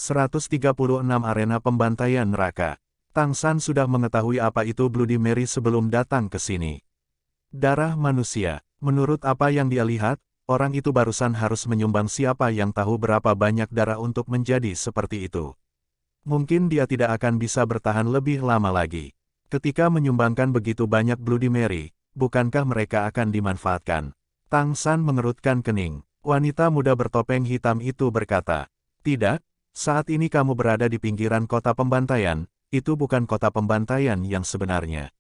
136 Arena Pembantaian Neraka. Tang San sudah mengetahui apa itu Bloody Mary sebelum datang ke sini. Darah manusia. Menurut apa yang dia lihat, orang itu barusan harus menyumbang. Siapa yang tahu berapa banyak darah untuk menjadi seperti itu. Mungkin dia tidak akan bisa bertahan lebih lama lagi. Ketika menyumbangkan begitu banyak Bloody Mary, bukankah mereka akan dimanfaatkan? Tang San mengerutkan kening. Wanita muda bertopeng hitam itu berkata, "Tidak, saat ini kamu berada di pinggiran kota pembantaian, itu bukan kota pembantaian yang sebenarnya.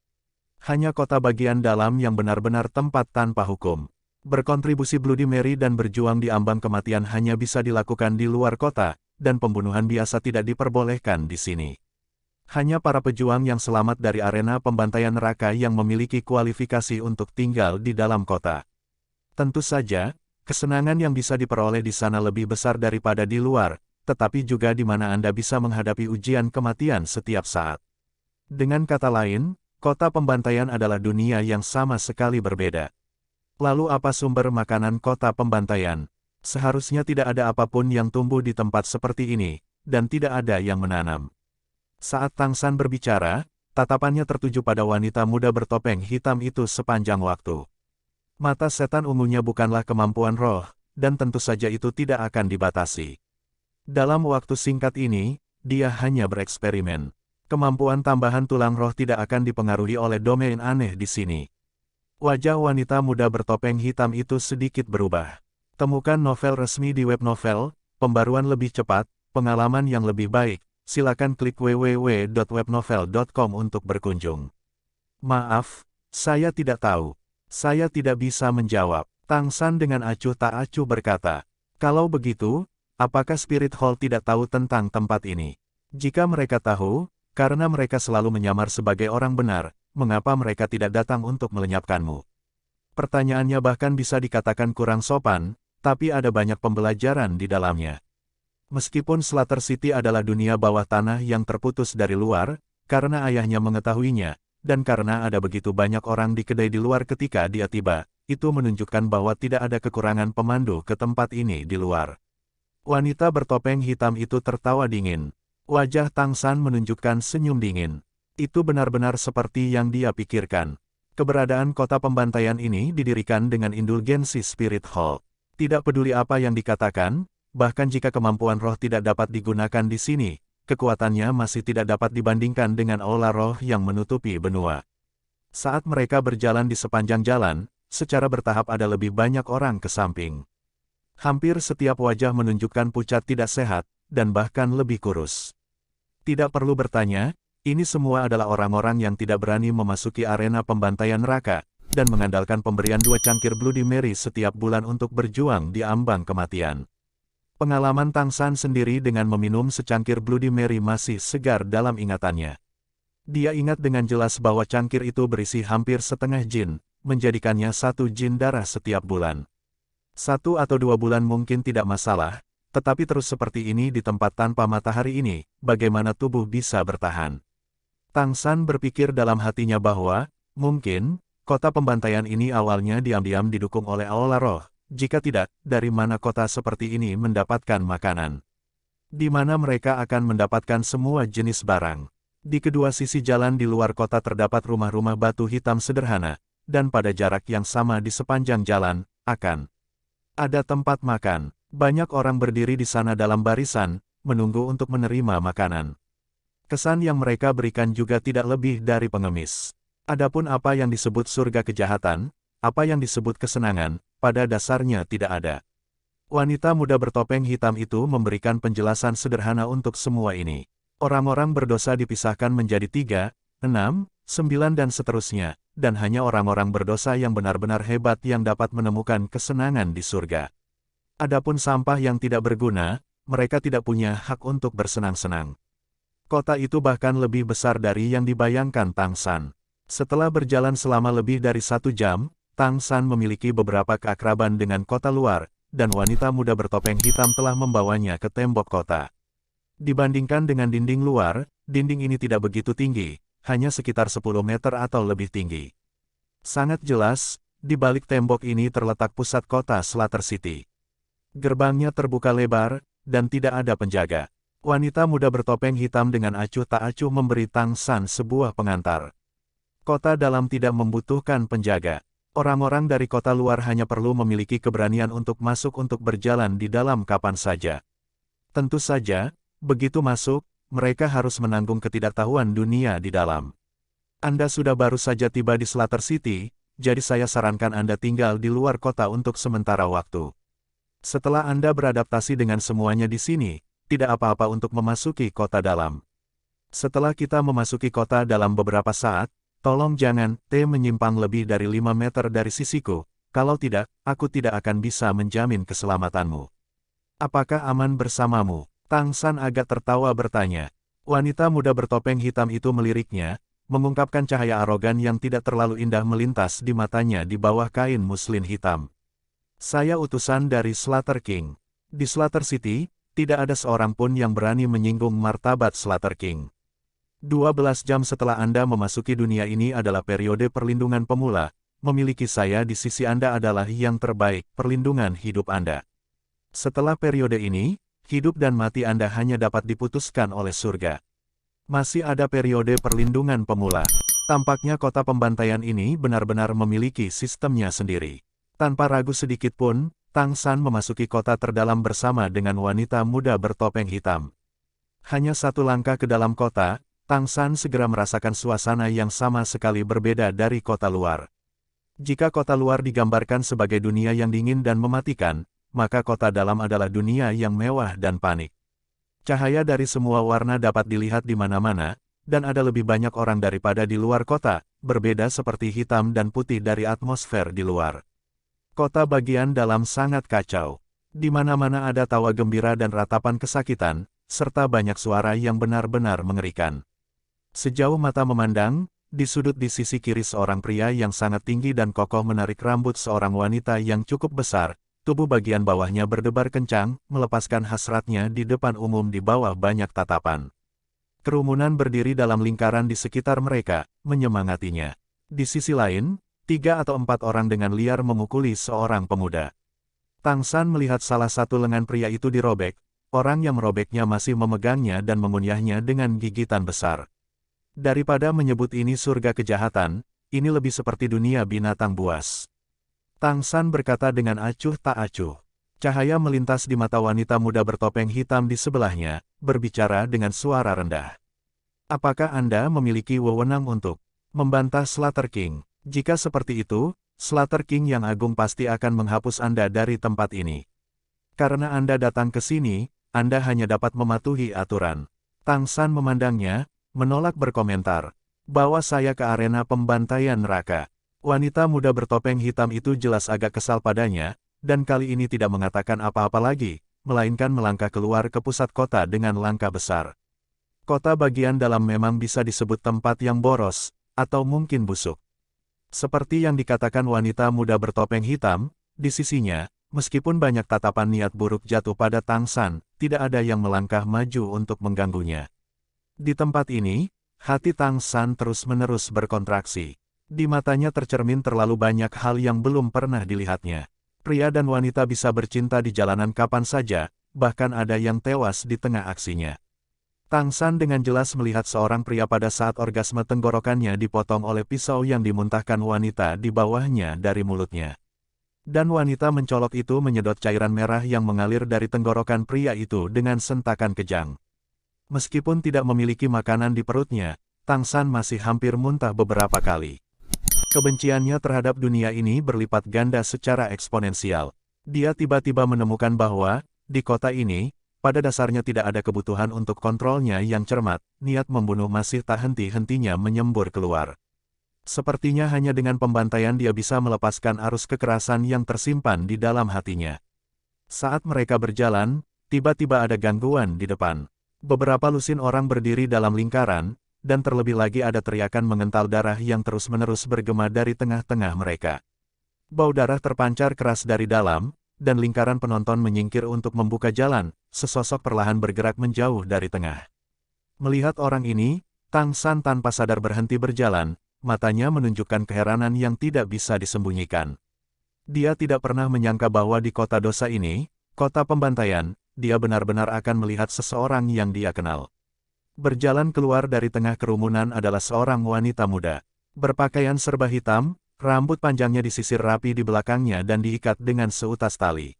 Hanya kota bagian dalam yang benar-benar tempat tanpa hukum. Berkontribusi Bloody Mary dan berjuang di ambang kematian hanya bisa dilakukan di luar kota, dan pembunuhan biasa tidak diperbolehkan di sini. Hanya para pejuang yang selamat dari arena pembantaian neraka yang memiliki kualifikasi untuk tinggal di dalam kota. Tentu saja, kesenangan yang bisa diperoleh di sana lebih besar daripada di luar, tetapi juga di mana Anda bisa menghadapi ujian kematian setiap saat. Dengan kata lain, kota pembantaian adalah dunia yang sama sekali berbeda. Lalu apa sumber makanan kota pembantaian? Seharusnya tidak ada apapun yang tumbuh di tempat seperti ini, dan tidak ada yang menanam." Saat Tang San berbicara, tatapannya tertuju pada wanita muda bertopeng hitam itu sepanjang waktu. Mata setan ungunya bukanlah kemampuan roh, dan tentu saja itu tidak akan dibatasi. Dalam waktu singkat ini, dia hanya bereksperimen. Kemampuan tambahan tulang roh tidak akan dipengaruhi oleh domain aneh di sini. Wajah wanita muda bertopeng hitam itu sedikit berubah. Temukan novel resmi di web novel, pembaruan lebih cepat, pengalaman yang lebih baik. Silakan klik www.webnovel.com untuk berkunjung. "Maaf, saya tidak tahu. Saya tidak bisa menjawab." Tang San dengan acuh tak acuh berkata, "Kalau begitu, apakah Spirit Hall tidak tahu tentang tempat ini? Jika mereka tahu, karena mereka selalu menyamar sebagai orang benar, mengapa mereka tidak datang untuk melenyapkanmu?" Pertanyaannya bahkan bisa dikatakan kurang sopan, tapi ada banyak pembelajaran di dalamnya. Meskipun Slaughter City adalah dunia bawah tanah yang terputus dari luar, karena ayahnya mengetahuinya, dan karena ada begitu banyak orang di kedai di luar ketika dia tiba, itu menunjukkan bahwa tidak ada kekurangan pemandu ke tempat ini di luar. Wanita bertopeng hitam itu tertawa dingin. Wajah Tang San menunjukkan senyum dingin. Itu benar-benar seperti yang dia pikirkan. Keberadaan kota pembantaian ini didirikan dengan indulgensi Spirit Hall. Tidak peduli apa yang dikatakan, bahkan jika kemampuan roh tidak dapat digunakan di sini, kekuatannya masih tidak dapat dibandingkan dengan aula roh yang menutupi benua. Saat mereka berjalan di sepanjang jalan, secara bertahap ada lebih banyak orang ke samping. Hampir setiap wajah menunjukkan pucat tidak sehat, dan bahkan lebih kurus. Tidak perlu bertanya, ini semua adalah orang-orang yang tidak berani memasuki arena pembantaian neraka, dan mengandalkan pemberian 2 cangkir Bloody Mary setiap bulan untuk berjuang di ambang kematian. Pengalaman Tang San sendiri dengan meminum secangkir Bloody Mary masih segar dalam ingatannya. Dia ingat dengan jelas bahwa cangkir itu berisi hampir setengah jin, menjadikannya 1 jin darah setiap bulan. 1 atau 2 bulan mungkin tidak masalah, tetapi terus seperti ini di tempat tanpa matahari ini, bagaimana tubuh bisa bertahan? Tang San berpikir dalam hatinya bahwa, mungkin, kota pembantaian ini awalnya diam-diam didukung oleh aula roh. Jika tidak, dari mana kota seperti ini mendapatkan makanan? Di mana mereka akan mendapatkan semua jenis barang? Di kedua sisi jalan di luar kota terdapat rumah-rumah batu hitam sederhana, dan pada jarak yang sama di sepanjang jalan, akan ada tempat makan. Banyak orang berdiri di sana dalam barisan, menunggu untuk menerima makanan. Kesan yang mereka berikan juga tidak lebih dari pengemis. Adapun apa yang disebut surga kejahatan, apa yang disebut kesenangan, pada dasarnya tidak ada. Wanita muda bertopeng hitam itu memberikan penjelasan sederhana untuk semua ini. Orang-orang berdosa dipisahkan menjadi 3, 6, 9 dan seterusnya, dan hanya orang-orang berdosa yang benar-benar hebat yang dapat menemukan kesenangan di surga. Adapun sampah yang tidak berguna, mereka tidak punya hak untuk bersenang-senang. Kota itu bahkan lebih besar dari yang dibayangkan Tang San. Setelah berjalan selama lebih dari 1 jam, Tang San memiliki beberapa keakraban dengan kota luar, dan wanita muda bertopeng hitam telah membawanya ke tembok kota. Dibandingkan dengan dinding luar, dinding ini tidak begitu tinggi, hanya sekitar 10 meter atau lebih tinggi. Sangat jelas, di balik tembok ini terletak pusat kota Slaughter City. Gerbangnya terbuka lebar, dan tidak ada penjaga. Wanita muda bertopeng hitam dengan acuh tak acuh memberi Tang San sebuah pengantar. Kota dalam tidak membutuhkan penjaga. Orang-orang dari kota luar hanya perlu memiliki keberanian untuk masuk untuk berjalan di dalam kapan saja. Tentu saja, begitu masuk, mereka harus menanggung ketidaktahuan dunia di dalam. Anda sudah baru saja tiba di Slaughter City, jadi saya sarankan Anda tinggal di luar kota untuk sementara waktu. Setelah Anda beradaptasi dengan semuanya di sini, tidak apa-apa untuk memasuki kota dalam. Setelah kita memasuki kota dalam beberapa saat, tolong jangan menyimpang lebih dari 5 meter dari sisiku, kalau tidak, aku tidak akan bisa menjamin keselamatanmu. Apakah aman bersamamu? Tang San agak tertawa bertanya. Wanita muda bertopeng hitam itu meliriknya, mengungkapkan cahaya arogan yang tidak terlalu indah melintas di matanya di bawah kain muslin hitam. Saya utusan dari Slaughter King. Di Slaughter City, tidak ada seorang pun yang berani menyinggung martabat Slaughter King. 12 jam setelah Anda memasuki dunia ini adalah periode perlindungan pemula, memiliki saya di sisi Anda adalah yang terbaik, perlindungan hidup Anda. Setelah periode ini, hidup dan mati Anda hanya dapat diputuskan oleh surga. Masih ada periode perlindungan pemula. Tampaknya kota pembantaian ini benar-benar memiliki sistemnya sendiri. Tanpa ragu sedikit pun, Tang San memasuki kota terdalam bersama dengan wanita muda bertopeng hitam. Hanya satu langkah ke dalam kota, Tang San segera merasakan suasana yang sama sekali berbeda dari kota luar. Jika kota luar digambarkan sebagai dunia yang dingin dan mematikan, maka kota dalam adalah dunia yang mewah dan panik. Cahaya dari semua warna dapat dilihat di mana-mana, dan ada lebih banyak orang daripada di luar kota, berbeda seperti hitam dan putih dari atmosfer di luar. Kota bagian dalam sangat kacau. Di mana-mana ada tawa gembira dan ratapan kesakitan, serta banyak suara yang benar-benar mengerikan. Sejauh mata memandang, di sudut di sisi kiri seorang pria yang sangat tinggi dan kokoh menarik rambut seorang wanita yang cukup besar, tubuh bagian bawahnya berdebar kencang, melepaskan hasratnya di depan umum di bawah banyak tatapan. Kerumunan berdiri dalam lingkaran di sekitar mereka, menyemangatinya. Di sisi lain, 3 atau 4 orang dengan liar memukuli seorang pemuda. Tang San melihat salah satu lengan pria itu dirobek, orang yang merobeknya masih memegangnya dan mengunyahnya dengan gigitan besar. Daripada menyebut ini surga kejahatan, ini lebih seperti dunia binatang buas. Tang San berkata dengan acuh tak acuh. Cahaya melintas di mata wanita muda bertopeng hitam di sebelahnya, berbicara dengan suara rendah. Apakah Anda memiliki wewenang untuk membantah Slaughter King? Jika seperti itu, Slaughter King yang agung pasti akan menghapus Anda dari tempat ini. Karena Anda datang ke sini, Anda hanya dapat mematuhi aturan. Tang San memandangnya, menolak berkomentar. Bawa saya ke arena pembantaian neraka. Wanita muda bertopeng hitam itu jelas agak kesal padanya, dan kali ini tidak mengatakan apa-apa lagi, melainkan melangkah keluar ke pusat kota dengan langkah besar. Kota bagian dalam memang bisa disebut tempat yang boros, atau mungkin busuk. Seperti yang dikatakan wanita muda bertopeng hitam, di sisinya, meskipun banyak tatapan niat buruk jatuh pada Tang San, tidak ada yang melangkah maju untuk mengganggunya. Di tempat ini, hati Tang San terus-menerus berkontraksi. Di matanya tercermin terlalu banyak hal yang belum pernah dilihatnya. Pria dan wanita bisa bercinta di jalanan kapan saja, bahkan ada yang tewas di tengah aksinya. Tang San dengan jelas melihat seorang pria pada saat orgasme tenggorokannya dipotong oleh pisau yang dimuntahkan wanita di bawahnya dari mulutnya. Dan wanita mencolok itu menyedot cairan merah yang mengalir dari tenggorokan pria itu dengan sentakan kejang. Meskipun tidak memiliki makanan di perutnya, Tang San masih hampir muntah beberapa kali. Kebenciannya terhadap dunia ini berlipat ganda secara eksponensial. Dia tiba-tiba menemukan bahwa, di kota ini, pada dasarnya tidak ada kebutuhan untuk kontrolnya yang cermat, niat membunuh masih tak henti-hentinya menyembur keluar. Sepertinya hanya dengan pembantaian dia bisa melepaskan arus kekerasan yang tersimpan di dalam hatinya. Saat mereka berjalan, tiba-tiba ada gangguan di depan. Beberapa lusin orang berdiri dalam lingkaran, dan terlebih lagi ada teriakan mengental darah yang terus-menerus bergema dari tengah-tengah mereka. Bau darah terpancar keras dari dalam, dan lingkaran penonton menyingkir untuk membuka jalan, sesosok perlahan bergerak menjauh dari tengah. Melihat orang ini, Tang San tanpa sadar berhenti berjalan, matanya menunjukkan keheranan yang tidak bisa disembunyikan. Dia tidak pernah menyangka bahwa di kota dosa ini, kota pembantaian, dia benar-benar akan melihat seseorang yang dia kenal. Berjalan keluar dari tengah kerumunan adalah seorang wanita muda. Berpakaian serba hitam, rambut panjangnya disisir rapi di belakangnya dan diikat dengan seutas tali.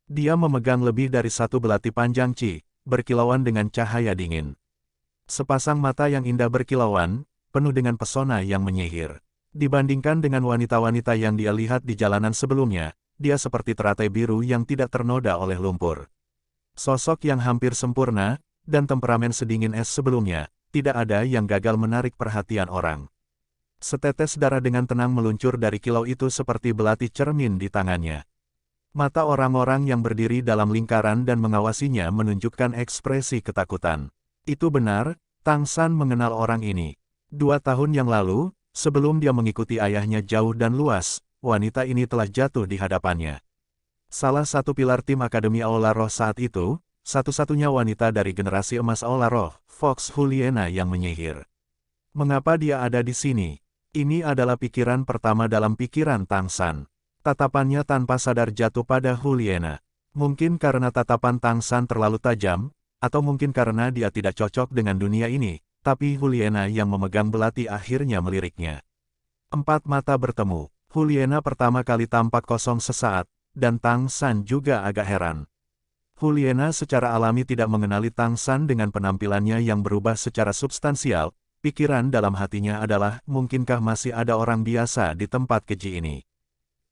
Dia memegang lebih dari satu belati panjang Qi, berkilauan dengan cahaya dingin. Sepasang mata yang indah berkilauan, penuh dengan pesona yang menyihir. Dibandingkan dengan wanita-wanita yang dia lihat di jalanan sebelumnya, dia seperti teratai biru yang tidak ternoda oleh lumpur. Sosok yang hampir sempurna, dan temperamen sedingin es sebelumnya, tidak ada yang gagal menarik perhatian orang. Setetes darah dengan tenang meluncur dari kilau itu seperti belati cermin di tangannya. Mata orang-orang yang berdiri dalam lingkaran dan mengawasinya menunjukkan ekspresi ketakutan. Itu benar, Tang San mengenal orang ini. 2 tahun yang lalu, sebelum dia mengikuti ayahnya jauh dan luas, wanita ini telah jatuh di hadapannya. Salah satu pilar tim Akademi Aula Roh saat itu, satu-satunya wanita dari generasi emas Aula Roh, Fox Juliana yang menyihir. Mengapa dia ada di sini? Ini adalah pikiran pertama dalam pikiran Tang San. Tatapannya tanpa sadar jatuh pada Juliana. Mungkin karena tatapan Tang San terlalu tajam, atau mungkin karena dia tidak cocok dengan dunia ini, tapi Juliana yang memegang belati akhirnya meliriknya. 4 mata bertemu. Juliana pertama kali tampak kosong sesaat, dan Tang San juga agak heran. Juliana secara alami tidak mengenali Tang San dengan penampilannya yang berubah secara substansial. Pikiran dalam hatinya adalah, mungkinkah masih ada orang biasa di tempat keji ini?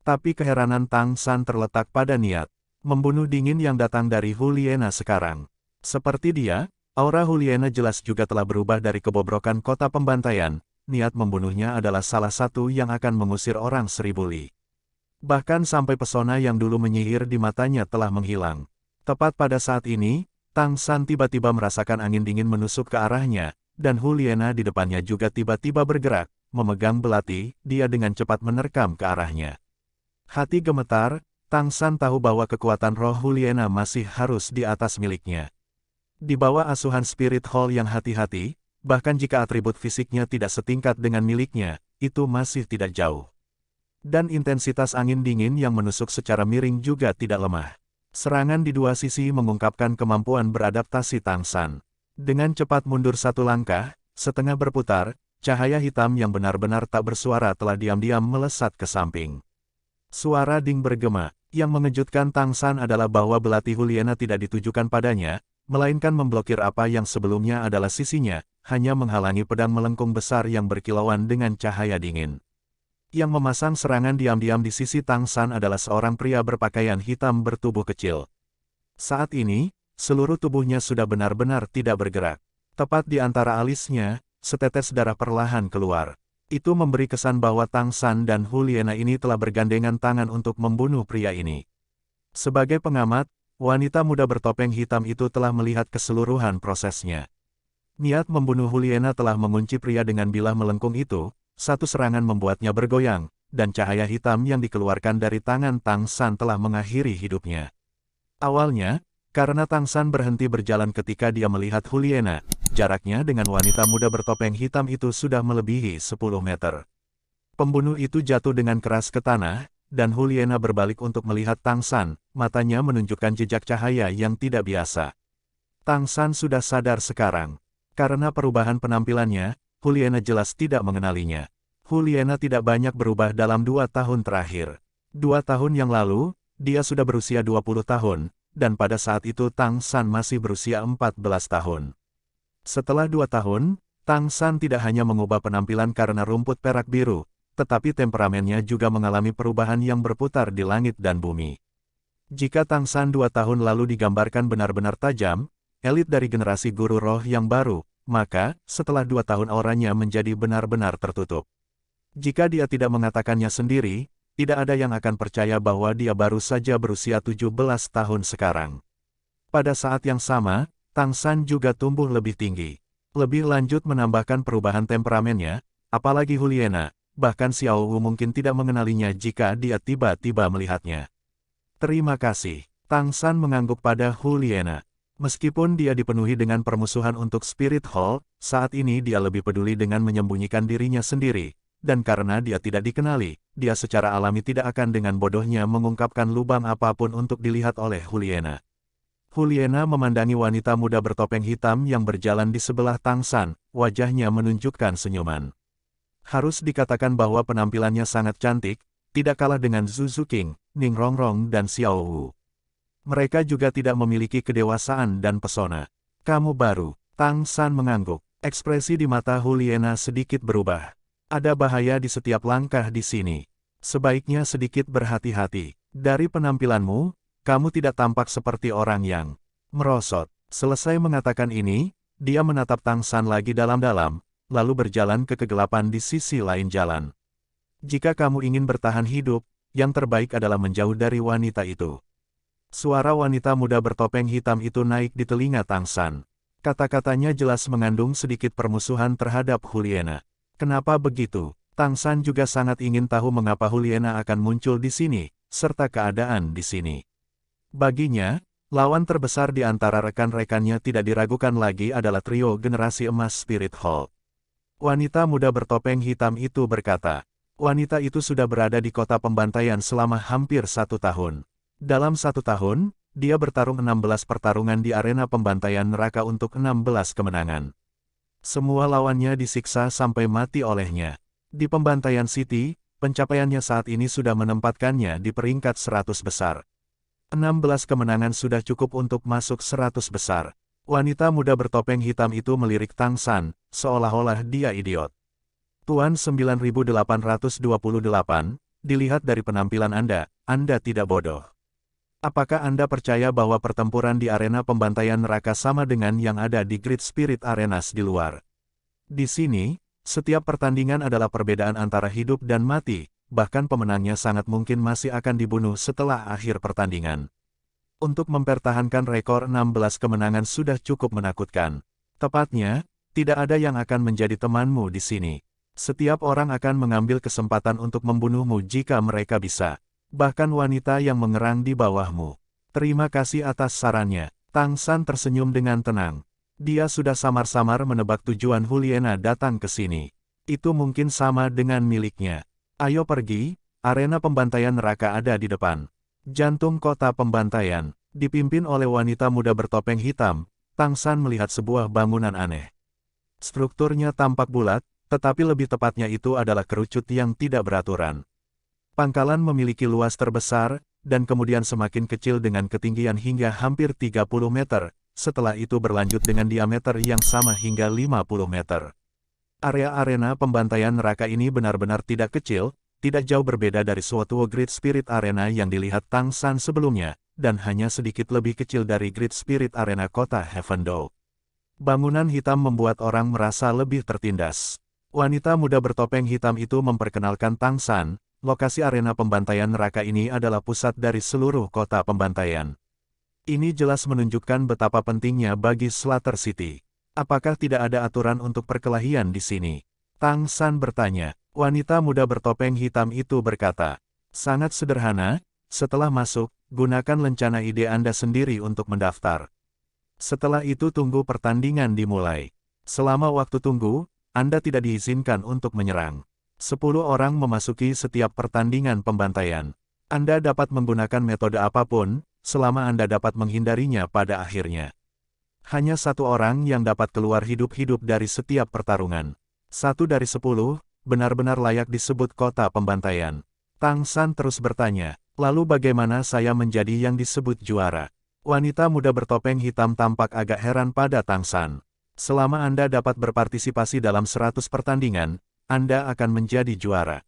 Tapi keheranan Tang San terletak pada niat membunuh dingin yang datang dari Juliana sekarang. Seperti dia, aura Juliana jelas juga telah berubah dari kebobrokan kota pembantaian. Niat membunuhnya adalah salah satu yang akan mengusir orang 1000 li. Bahkan sampai pesona yang dulu menyihir di matanya telah menghilang. Tepat pada saat ini, Tang San tiba-tiba merasakan angin dingin menusuk ke arahnya, dan Juliana di depannya juga tiba-tiba bergerak, memegang belati, dia dengan cepat menerkam ke arahnya. Hati gemetar, Tang San tahu bahwa kekuatan roh Juliana masih harus di atas miliknya. Di bawah asuhan Spirit Hall yang hati-hati, bahkan jika atribut fisiknya tidak setingkat dengan miliknya, itu masih tidak jauh. Dan intensitas angin dingin yang menusuk secara miring juga tidak lemah. Serangan di dua sisi mengungkapkan kemampuan beradaptasi Tang San. Dengan cepat mundur satu langkah, setengah berputar, cahaya hitam yang benar-benar tak bersuara telah diam-diam melesat ke samping. Suara ding bergema. Yang mengejutkan Tang San adalah bahwa belati Juliana tidak ditujukan padanya, melainkan memblokir apa yang sebelumnya adalah sisinya, hanya menghalangi pedang melengkung besar yang berkilauan dengan cahaya dingin. Yang memasang serangan diam-diam di sisi Tang San adalah seorang pria berpakaian hitam bertubuh kecil. Saat ini, seluruh tubuhnya sudah benar-benar tidak bergerak. Tepat di antara alisnya, setetes darah perlahan keluar. Itu memberi kesan bahwa Tang San dan Juliana ini telah bergandengan tangan untuk membunuh pria ini. Sebagai pengamat, wanita muda bertopeng hitam itu telah melihat keseluruhan prosesnya. Niat membunuh Juliana telah mengunci pria dengan bilah melengkung itu. Satu serangan membuatnya bergoyang, dan cahaya hitam yang dikeluarkan dari tangan Tang San telah mengakhiri hidupnya. Awalnya, karena Tang San berhenti berjalan ketika dia melihat Juliana, jaraknya dengan wanita muda bertopeng hitam itu sudah melebihi 10 meter. Pembunuh itu jatuh dengan keras ke tanah, dan Juliana berbalik untuk melihat Tang San, matanya menunjukkan jejak cahaya yang tidak biasa. Tang San sudah sadar sekarang. Karena perubahan penampilannya, Juliana jelas tidak mengenalinya. Juliana tidak banyak berubah dalam 2 tahun terakhir. 2 tahun yang lalu, dia sudah berusia 20 tahun, dan pada saat itu Tang San masih berusia 14 tahun. Setelah 2 tahun, Tang San tidak hanya mengubah penampilan karena rumput perak biru, tetapi temperamennya juga mengalami perubahan yang berputar di langit dan bumi. Jika Tang San 2 tahun lalu digambarkan benar-benar tajam, elit dari generasi guru roh yang baru, maka, setelah 2 tahun auranya menjadi benar-benar tertutup. Jika dia tidak mengatakannya sendiri, tidak ada yang akan percaya bahwa dia baru saja berusia 17 tahun sekarang. Pada saat yang sama, Tang San juga tumbuh lebih tinggi. Lebih lanjut menambahkan perubahan temperamennya, apalagi Juliana, bahkan Xiao Wu mungkin tidak mengenalinya jika dia tiba-tiba melihatnya. Terima kasih. Tang San mengangguk pada Juliana. Meskipun dia dipenuhi dengan permusuhan untuk Spirit Hall, saat ini dia lebih peduli dengan menyembunyikan dirinya sendiri, dan karena dia tidak dikenali, dia secara alami tidak akan dengan bodohnya mengungkapkan lubang apapun untuk dilihat oleh Juliana. Juliana memandangi wanita muda bertopeng hitam yang berjalan di sebelah Tang San, wajahnya menunjukkan senyuman. Harus dikatakan bahwa penampilannya sangat cantik, tidak kalah dengan Zhu Zuqing, Ning Rongrong dan Xiao Wu. Mereka juga tidak memiliki kedewasaan dan pesona. Kamu baru, Tang San mengangguk. Ekspresi di mata Juliana sedikit berubah. Ada bahaya di setiap langkah di sini. Sebaiknya sedikit berhati-hati. Dari penampilanmu, kamu tidak tampak seperti orang yang merosot. Selesai mengatakan ini, dia menatap Tang San lagi dalam-dalam, lalu berjalan ke kegelapan di sisi lain jalan. Jika kamu ingin bertahan hidup, yang terbaik adalah menjauh dari wanita itu. Suara wanita muda bertopeng hitam itu naik di telinga Tang San. Kata-katanya jelas mengandung sedikit permusuhan terhadap Juliana. Kenapa begitu? Tang San juga sangat ingin tahu mengapa Juliana akan muncul di sini, serta keadaan di sini. Baginya, lawan terbesar di antara rekan-rekannya tidak diragukan lagi adalah trio generasi emas Spirit Hall. Wanita muda bertopeng hitam itu berkata, wanita itu sudah berada di kota pembantaian selama hampir 1 tahun. Dalam 1 tahun, dia bertarung 16 pertarungan di arena pembantaian neraka untuk 16 kemenangan. Semua lawannya disiksa sampai mati olehnya. Di pembantaian City, pencapaiannya saat ini sudah menempatkannya di peringkat 100 besar. 16 kemenangan sudah cukup untuk masuk 100 besar. Wanita muda bertopeng hitam itu melirik Tang San, seolah-olah dia idiot. Tuan 9828, dilihat dari penampilan Anda tidak bodoh. Apakah Anda percaya bahwa pertempuran di arena pembantaian neraka sama dengan yang ada di Great Spirit Arenas di luar? Di sini, setiap pertandingan adalah perbedaan antara hidup dan mati. Bahkan pemenangnya sangat mungkin masih akan dibunuh setelah akhir pertandingan. Untuk mempertahankan rekor 16 kemenangan sudah cukup menakutkan. Tepatnya, tidak ada yang akan menjadi temanmu di sini. Setiap orang akan mengambil kesempatan untuk membunuhmu jika mereka bisa. Bahkan wanita yang mengerang di bawahmu. Terima kasih atas sarannya. Tang San tersenyum dengan tenang. Dia sudah samar-samar menebak tujuan Juliana datang ke sini. Itu mungkin sama dengan miliknya. Ayo pergi, arena pembantaian neraka ada di depan. Jantung kota pembantaian, dipimpin oleh wanita muda bertopeng hitam, Tang San melihat sebuah bangunan aneh. Strukturnya tampak bulat, tetapi lebih tepatnya itu adalah kerucut yang tidak beraturan. Pangkalan memiliki luas terbesar, dan kemudian semakin kecil dengan ketinggian hingga hampir 30 meter, setelah itu berlanjut dengan diameter yang sama hingga 50 meter. Area arena pembantaian neraka ini benar-benar tidak kecil, tidak jauh berbeda dari suatu Great Spirit Arena yang dilihat Tang San sebelumnya, dan hanya sedikit lebih kecil dari Great Spirit Arena kota Heavendoe. Bangunan hitam membuat orang merasa lebih tertindas. Wanita muda bertopeng hitam itu memperkenalkan Tang San, lokasi arena pembantaian neraka ini adalah pusat dari seluruh kota pembantaian. Ini jelas menunjukkan betapa pentingnya bagi Slaughter City. Apakah tidak ada aturan untuk perkelahian di sini? Tang San bertanya. Wanita muda bertopeng hitam itu berkata, sangat sederhana, setelah masuk, gunakan lencana ide Anda sendiri untuk mendaftar. Setelah itu tunggu pertandingan dimulai. Selama waktu tunggu, Anda tidak diizinkan untuk menyerang. 10 orang memasuki setiap pertandingan pembantaian. Anda dapat menggunakan metode apapun, selama Anda dapat menghindarinya pada akhirnya. Hanya 1 orang yang dapat keluar hidup-hidup dari setiap pertarungan. 1 dari 10, benar-benar layak disebut kota pembantaian. Tang San terus bertanya, lalu bagaimana saya menjadi yang disebut juara? Wanita muda bertopeng hitam tampak agak heran pada Tang San. Selama Anda dapat berpartisipasi dalam 100 pertandingan, Anda akan menjadi juara.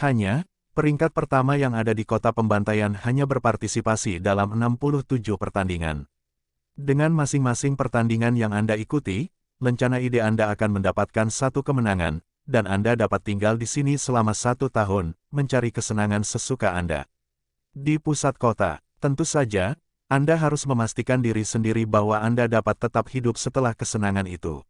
Hanya, peringkat pertama yang ada di kota pembantaian hanya berpartisipasi dalam 67 pertandingan. Dengan masing-masing pertandingan yang Anda ikuti, lencana ide Anda akan mendapatkan 1 kemenangan, dan Anda dapat tinggal di sini selama 1 tahun, mencari kesenangan sesuka Anda. Di pusat kota, tentu saja, Anda harus memastikan diri sendiri bahwa Anda dapat tetap hidup setelah kesenangan itu.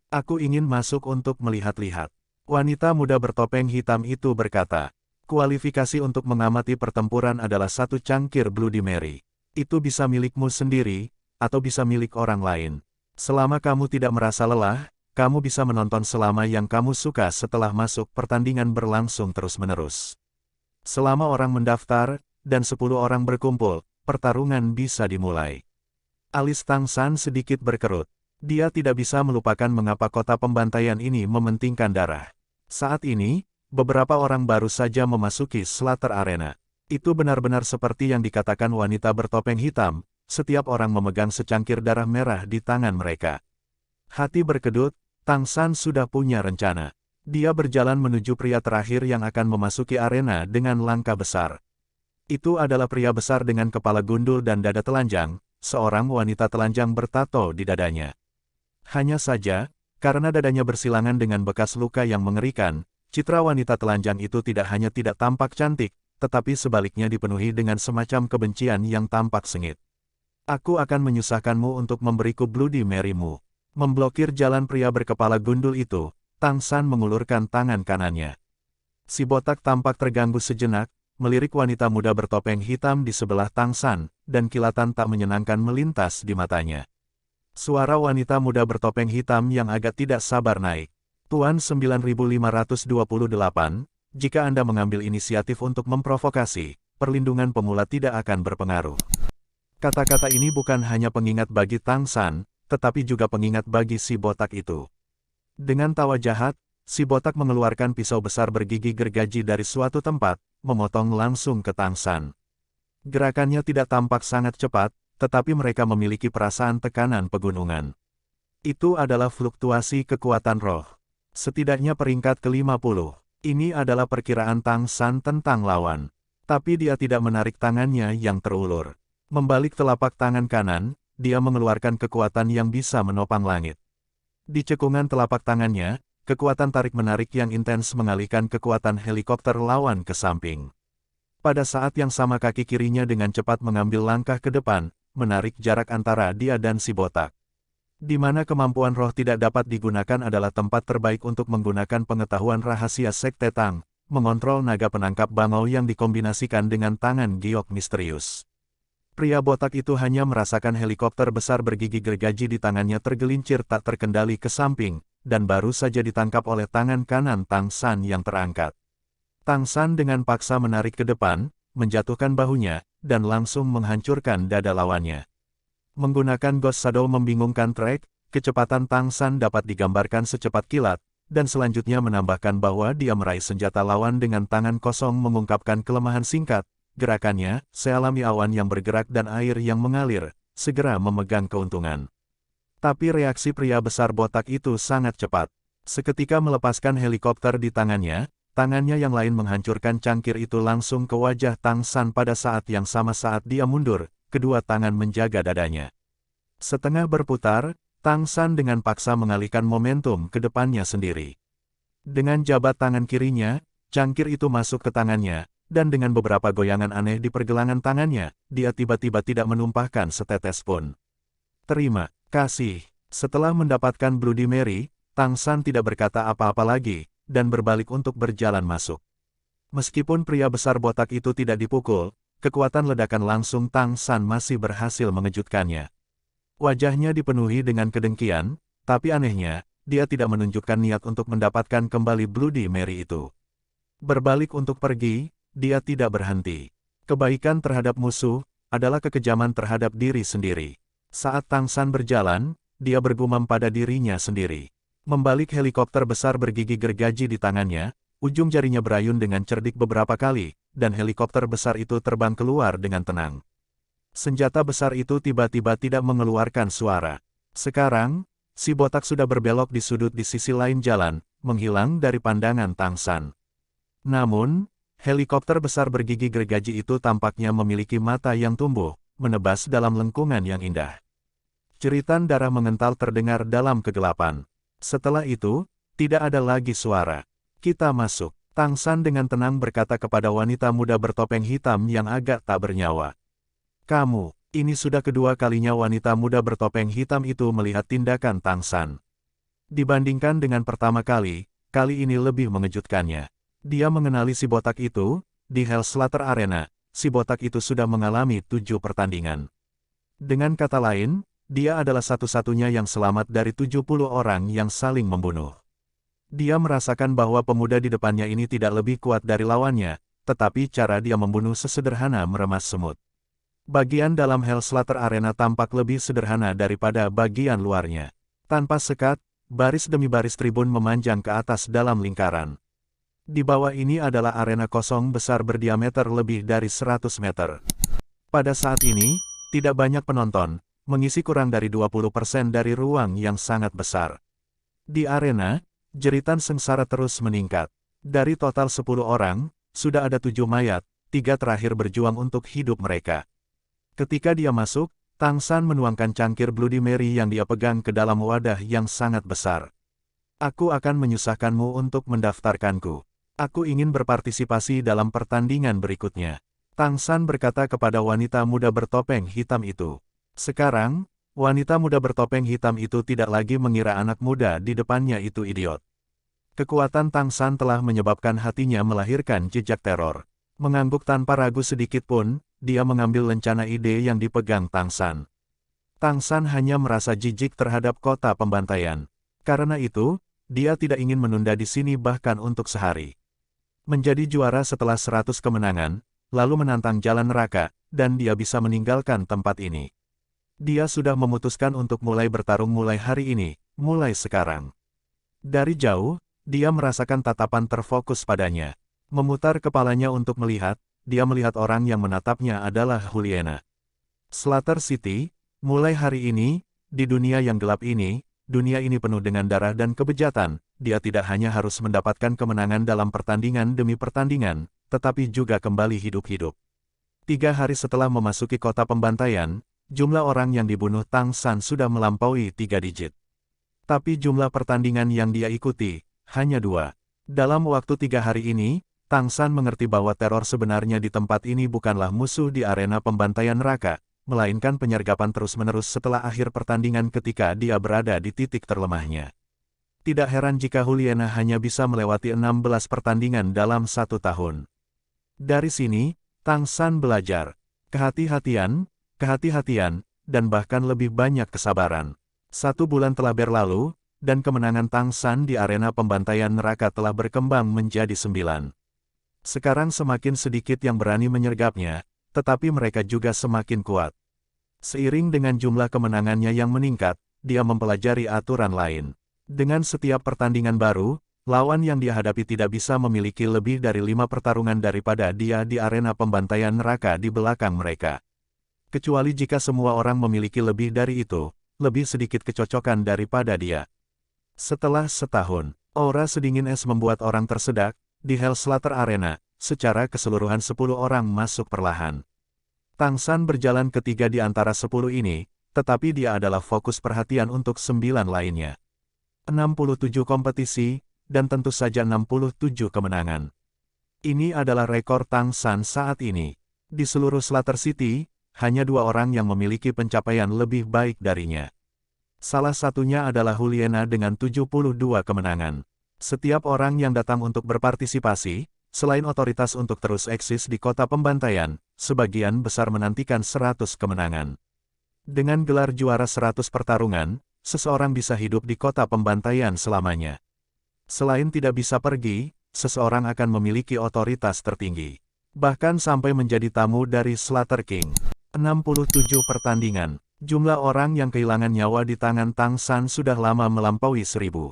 Aku ingin masuk untuk melihat-lihat. Wanita muda bertopeng hitam itu berkata, kualifikasi untuk mengamati pertempuran adalah 1 cangkir Bloody Mary. Itu bisa milikmu sendiri, atau bisa milik orang lain. Selama kamu tidak merasa lelah, kamu bisa menonton selama yang kamu suka setelah masuk pertandingan berlangsung terus-menerus. Selama orang mendaftar, dan 10 orang berkumpul, pertarungan bisa dimulai. Alis Tang San sedikit berkerut. Dia tidak bisa melupakan mengapa kota pembantaian ini mementingkan darah. Saat ini, beberapa orang baru saja memasuki Slaughter Arena. Itu benar-benar seperti yang dikatakan wanita bertopeng hitam, setiap orang memegang secangkir darah merah di tangan mereka. Hati berkedut, Tang San sudah punya rencana. Dia berjalan menuju pria terakhir yang akan memasuki arena dengan langkah besar. Itu adalah pria besar dengan kepala gundul dan dada telanjang, seorang wanita telanjang bertato di dadanya. Hanya saja, karena dadanya bersilangan dengan bekas luka yang mengerikan, citra wanita telanjang itu tidak hanya tidak tampak cantik, tetapi sebaliknya dipenuhi dengan semacam kebencian yang tampak sengit. Aku akan menyusahkanmu untuk memberiku Bloody Mary-mu. Memblokir jalan pria berkepala gundul itu, Tang San mengulurkan tangan kanannya. Si botak tampak terganggu sejenak, melirik wanita muda bertopeng hitam di sebelah Tang San, dan kilatan tak menyenangkan melintas di matanya. Suara wanita muda bertopeng hitam yang agak tidak sabar naik. Tuan 9528, jika Anda mengambil inisiatif untuk memprovokasi, perlindungan pemula tidak akan berpengaruh. Kata-kata ini bukan hanya pengingat bagi Tang San, tetapi juga pengingat bagi si botak itu. Dengan tawa jahat, si botak mengeluarkan pisau besar bergigi gergaji dari suatu tempat, memotong langsung ke Tang San. Gerakannya tidak tampak sangat cepat, tetapi mereka memiliki perasaan tekanan pegunungan. Itu adalah fluktuasi kekuatan roh. Setidaknya peringkat ke-50. Ini adalah perkiraan Tang San tentang lawan. Tapi dia tidak menarik tangannya yang terulur. Membalik telapak tangan kanan, dia mengeluarkan kekuatan yang bisa menopang langit. Di cekungan telapak tangannya, kekuatan tarik-menarik yang intens mengalihkan kekuatan helikopter lawan ke samping. Pada saat yang sama kaki kirinya dengan cepat mengambil langkah ke depan, menarik jarak antara dia dan si botak. Di mana kemampuan roh tidak dapat digunakan adalah tempat terbaik untuk menggunakan pengetahuan rahasia Sekte Tang, mengontrol naga penangkap bangau yang dikombinasikan dengan tangan giok misterius. Pria botak itu hanya merasakan helikopter besar bergigi gergaji di tangannya tergelincir tak terkendali ke samping, dan baru saja ditangkap oleh tangan kanan Tang San yang terangkat. Tang San dengan paksa menarik ke depan, menjatuhkan bahunya, dan langsung menghancurkan dada lawannya. Menggunakan Ghost Shadow membingungkan track, kecepatan Tang San dapat digambarkan secepat kilat, dan selanjutnya menambahkan bahwa dia meraih senjata lawan dengan tangan kosong mengungkapkan kelemahan singkat. Gerakannya, sealami awan yang bergerak dan air yang mengalir, segera memegang keuntungan. Tapi reaksi pria besar botak itu sangat cepat. Seketika melepaskan helikopter di tangannya yang lain menghancurkan cangkir itu langsung ke wajah Tang San pada saat yang sama saat dia mundur, kedua tangan menjaga dadanya. Setengah berputar, Tang San dengan paksa mengalihkan momentum ke depannya sendiri. Dengan jabat tangan kirinya, cangkir itu masuk ke tangannya, dan dengan beberapa goyangan aneh di pergelangan tangannya, dia tiba-tiba tidak menumpahkan setetes pun. Terima kasih. Setelah mendapatkan Bloody Mary, Tang San tidak berkata apa-apa lagi, dan berbalik untuk berjalan masuk. Meskipun pria besar botak itu tidak dipukul, kekuatan ledakan langsung Tang San masih berhasil mengejutkannya. Wajahnya dipenuhi dengan kedengkian, tapi anehnya, dia tidak menunjukkan niat untuk mendapatkan kembali Bloody Mary itu. Berbalik untuk pergi, dia tidak berhenti. Kebaikan terhadap musuh adalah kekejaman terhadap diri sendiri. Saat Tang San berjalan, dia bergumam pada dirinya sendiri. Membalik helikopter besar bergigi gergaji di tangannya, ujung jarinya berayun dengan cerdik beberapa kali, dan helikopter besar itu terbang keluar dengan tenang. Senjata besar itu tiba-tiba tidak mengeluarkan suara. Sekarang, si botak sudah berbelok di sudut di sisi lain jalan, menghilang dari pandangan Tang San. Namun, helikopter besar bergigi gergaji itu tampaknya memiliki mata yang tumbuh, menebas dalam lengkungan yang indah. Jeritan darah mengental terdengar dalam kegelapan. Setelah itu, tidak ada lagi suara. Kita masuk. Tang San dengan tenang berkata kepada wanita muda bertopeng hitam yang agak tak bernyawa. Kamu, ini sudah kedua kalinya wanita muda bertopeng hitam itu melihat tindakan Tang San. Dibandingkan dengan pertama kali ini lebih mengejutkannya. Dia mengenali si botak itu, di Hell Slaughter Arena, si botak itu sudah mengalami 7 pertandingan. Dengan kata lain, dia adalah satu-satunya yang selamat dari 70 orang yang saling membunuh. Dia merasakan bahwa pemuda di depannya ini tidak lebih kuat dari lawannya, tetapi cara dia membunuh sesederhana meremas semut. Bagian dalam Hellslater Arena tampak lebih sederhana daripada bagian luarnya. Tanpa sekat, baris demi baris tribun memanjang ke atas dalam lingkaran. Di bawah ini adalah arena kosong besar berdiameter lebih dari 100 meter. Pada saat ini, tidak banyak penonton, mengisi kurang dari 20% dari ruang yang sangat besar. Di arena, jeritan sengsara terus meningkat. Dari total 10 orang, sudah ada 7 mayat, 3 terakhir berjuang untuk hidup mereka. Ketika dia masuk, Tang San menuangkan cangkir Bloody Mary yang dia pegang ke dalam wadah yang sangat besar. Aku akan menyusahkanmu untuk mendaftarkanku. Aku ingin berpartisipasi dalam pertandingan berikutnya. Tang San berkata kepada wanita muda bertopeng hitam itu. Sekarang, wanita muda bertopeng hitam itu tidak lagi mengira anak muda di depannya itu idiot. Kekuatan Tang San telah menyebabkan hatinya melahirkan jejak teror. Mengangguk tanpa ragu sedikit pun, dia mengambil lencana ide yang dipegang Tang San. Tang San hanya merasa jijik terhadap kota pembantaian. Karena itu, dia tidak ingin menunda di sini bahkan untuk sehari. Menjadi juara setelah 100 kemenangan, lalu menantang jalan neraka, dan dia bisa meninggalkan tempat ini. Dia sudah memutuskan untuk mulai bertarung mulai hari ini, mulai sekarang. Dari jauh, dia merasakan tatapan terfokus padanya. Memutar kepalanya untuk melihat, dia melihat orang yang menatapnya adalah Juliana. Slater City, mulai hari ini, di dunia yang gelap ini, dunia ini penuh dengan darah dan kebejatan, dia tidak hanya harus mendapatkan kemenangan dalam pertandingan demi pertandingan, tetapi juga kembali hidup-hidup. 3 hari setelah memasuki kota pembantaian, jumlah orang yang dibunuh Tang San sudah melampaui 3 digit. Tapi jumlah pertandingan yang dia ikuti, hanya 2. Dalam waktu 3 hari ini, Tang San mengerti bahwa teror sebenarnya di tempat ini bukanlah musuh di arena pembantaian neraka, melainkan penyergapan terus-menerus setelah akhir pertandingan ketika dia berada di titik terlemahnya. Tidak heran jika Juliana hanya bisa melewati 16 pertandingan dalam 1 tahun. Dari sini, Tang San belajar kehati-hatian, dan bahkan lebih banyak kesabaran. 1 bulan telah berlalu, dan kemenangan Tang San di arena pembantaian neraka telah berkembang menjadi 9. Sekarang semakin sedikit yang berani menyergapnya, tetapi mereka juga semakin kuat. Seiring dengan jumlah kemenangannya yang meningkat, dia mempelajari aturan lain. Dengan setiap pertandingan baru, lawan yang dia hadapi tidak bisa memiliki lebih dari 5 pertarungan daripada dia di arena pembantaian neraka di belakang mereka. Kecuali jika semua orang memiliki lebih dari itu, lebih sedikit kecocokan daripada dia. Setelah setahun, aura sedingin es membuat orang tersedak. Di Hellslater Arena, secara keseluruhan 10 orang masuk perlahan. Tang San berjalan ketiga di antara 10 ini, tetapi dia adalah fokus perhatian untuk 9 lainnya. 67 kompetisi, dan tentu saja 67 kemenangan. Ini adalah rekor Tang San saat ini. Di seluruh Slater City, hanya 2 orang yang memiliki pencapaian lebih baik darinya. Salah satunya adalah Juliana dengan 72 kemenangan. Setiap orang yang datang untuk berpartisipasi, selain otoritas untuk terus eksis di kota pembantaian, sebagian besar menantikan 100 kemenangan. Dengan gelar juara 100 pertarungan, seseorang bisa hidup di kota pembantaian selamanya. Selain tidak bisa pergi, seseorang akan memiliki otoritas tertinggi. Bahkan sampai menjadi tamu dari Slater King. 67 pertandingan. Jumlah orang yang kehilangan nyawa di tangan Tang San sudah lama melampaui 1000.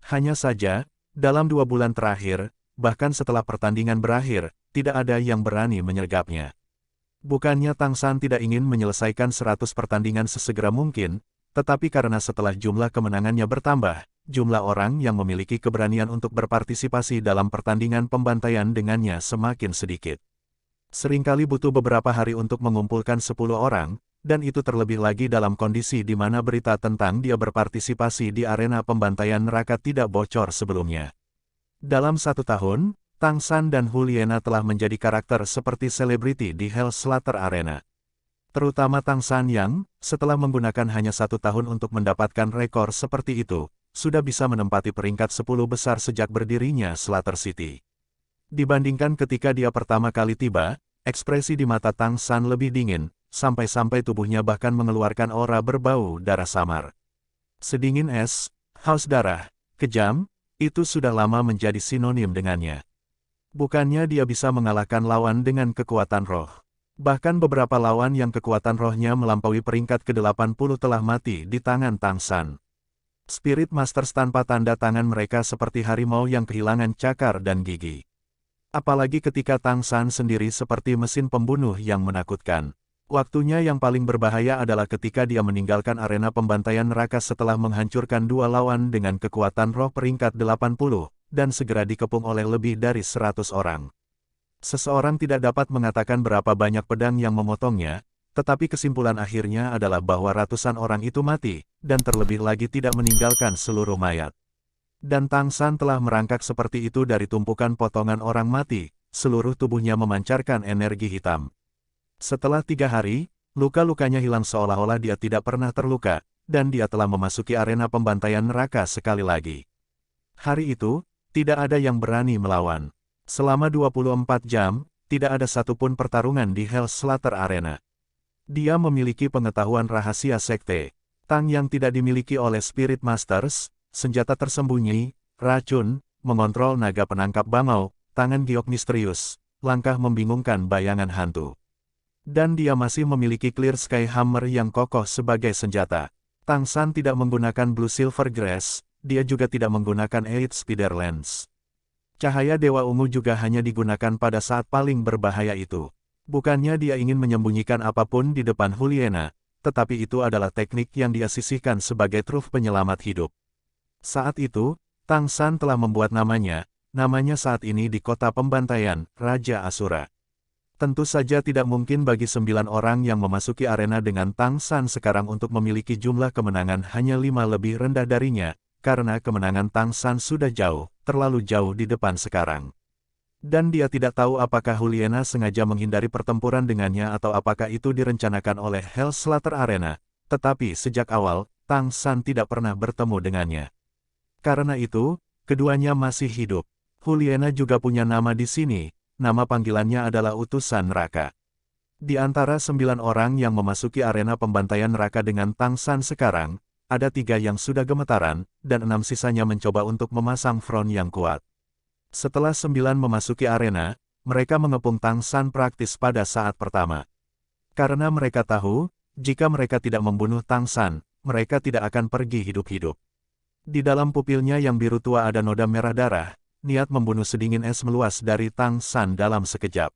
Hanya saja, dalam 2 bulan terakhir, bahkan setelah pertandingan berakhir, tidak ada yang berani menyergapnya. Bukannya Tang San tidak ingin menyelesaikan 100 pertandingan sesegera mungkin, tetapi karena setelah jumlah kemenangannya bertambah, jumlah orang yang memiliki keberanian untuk berpartisipasi dalam pertandingan pembantaian dengannya semakin sedikit. Seringkali butuh beberapa hari untuk mengumpulkan 10 orang, dan itu terlebih lagi dalam kondisi di mana berita tentang dia berpartisipasi di arena pembantaian neraka tidak bocor sebelumnya. Dalam 1 tahun, Tang San dan Juliana telah menjadi karakter seperti selebriti di Hellslater Arena. Terutama Tang San yang, setelah menggunakan hanya 1 tahun untuk mendapatkan rekor seperti itu, sudah bisa menempati peringkat 10 besar sejak berdirinya Slater City. Dibandingkan ketika dia pertama kali tiba, ekspresi di mata Tang San lebih dingin, sampai-sampai tubuhnya bahkan mengeluarkan aura berbau darah samar. Sedingin es, haus darah, kejam, itu sudah lama menjadi sinonim dengannya. Bukannya dia bisa mengalahkan lawan dengan kekuatan roh. Bahkan beberapa lawan yang kekuatan rohnya melampaui peringkat ke-80 telah mati di tangan Tang San. Spirit Masters tanpa tanda tangan mereka seperti harimau yang kehilangan cakar dan gigi. Apalagi ketika Tang San sendiri seperti mesin pembunuh yang menakutkan. Waktunya yang paling berbahaya adalah ketika dia meninggalkan arena pembantaian neraka setelah menghancurkan dua lawan dengan kekuatan roh peringkat 80, dan segera dikepung oleh lebih dari 100 orang. Seseorang tidak dapat mengatakan berapa banyak pedang yang memotongnya, tetapi kesimpulan akhirnya adalah bahwa ratusan orang itu mati, dan terlebih lagi tidak meninggalkan seluruh mayat. Dan Tang San telah merangkak seperti itu dari tumpukan potongan orang mati, seluruh tubuhnya memancarkan energi hitam. Setelah 3 hari, luka-lukanya hilang seolah-olah dia tidak pernah terluka, dan dia telah memasuki arena pembantaian neraka sekali lagi. Hari itu, tidak ada yang berani melawan. Selama 24 jam, tidak ada satupun pertarungan di Hell's Slaughter Arena. Dia memiliki pengetahuan rahasia sekte, Tang yang tidak dimiliki oleh Spirit Masters, senjata tersembunyi, racun, mengontrol naga penangkap bangau, tangan giok misterius, langkah membingungkan bayangan hantu. Dan dia masih memiliki Clear Sky Hammer yang kokoh sebagai senjata. Tang San tidak menggunakan Blue Silver Grass, dia juga tidak menggunakan Eight Spider Lens. Cahaya Dewa Ungu juga hanya digunakan pada saat paling berbahaya itu. Bukannya dia ingin menyembunyikan apapun di depan Juliana, tetapi itu adalah teknik yang dia sisihkan sebagai truf penyelamat hidup. Saat itu, Tang San telah membuat namanya saat ini di kota pembantaian, Raja Asura. Tentu saja tidak mungkin bagi 9 orang yang memasuki arena dengan Tang San sekarang untuk memiliki jumlah kemenangan hanya 5 lebih rendah darinya, karena kemenangan Tang San sudah terlalu jauh di depan sekarang. Dan dia tidak tahu apakah Juliana sengaja menghindari pertempuran dengannya atau apakah itu direncanakan oleh Hell's Slaughter Arena, tetapi sejak awal, Tang San tidak pernah bertemu dengannya. Karena itu, keduanya masih hidup. Juliana juga punya nama di sini, nama panggilannya adalah Utusan Neraka. Di antara 9 orang yang memasuki arena pembantaian neraka dengan Tang San sekarang, ada 3 yang sudah gemetaran, dan 6 sisanya mencoba untuk memasang front yang kuat. Setelah 9 memasuki arena, mereka mengepung Tang San praktis pada saat pertama. Karena mereka tahu, jika mereka tidak membunuh Tang San, mereka tidak akan pergi hidup-hidup. Di dalam pupilnya yang biru tua ada noda merah darah, niat membunuh sedingin es meluas dari Tang San dalam sekejap.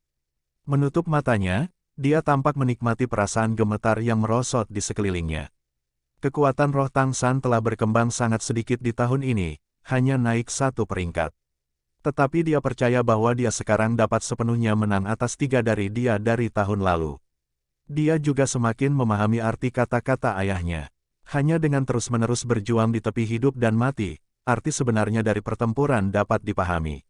Menutup matanya, dia tampak menikmati perasaan gemetar yang merosot di sekelilingnya. Kekuatan roh Tang San telah berkembang sangat sedikit di tahun ini, hanya naik 1 peringkat. Tetapi dia percaya bahwa dia sekarang dapat sepenuhnya menang atas 3 dari dia dari tahun lalu. Dia juga semakin memahami arti kata-kata ayahnya. Hanya dengan terus-menerus berjuang di tepi hidup dan mati, arti sebenarnya dari pertempuran dapat dipahami.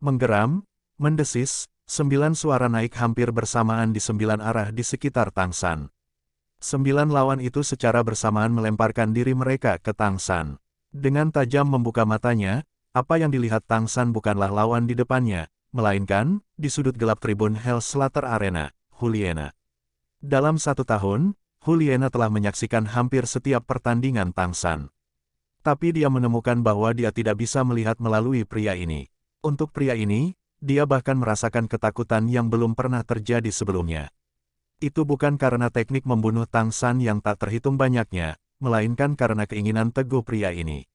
Menggeram, mendesis, 9 suara naik hampir bersamaan di 9 arah di sekitar Tang San. 9 lawan itu secara bersamaan melemparkan diri mereka ke Tang San. Dengan tajam membuka matanya, apa yang dilihat Tang San bukanlah lawan di depannya, melainkan, di sudut gelap tribun Hell's Slaughter Arena, Juliana. Dalam 1 tahun, Juliana telah menyaksikan hampir setiap pertandingan Tang San. Tapi dia menemukan bahwa dia tidak bisa melihat melalui pria ini. Untuk pria ini, dia bahkan merasakan ketakutan yang belum pernah terjadi sebelumnya. Itu bukan karena teknik membunuh Tang San yang tak terhitung banyaknya, melainkan karena keinginan teguh pria ini.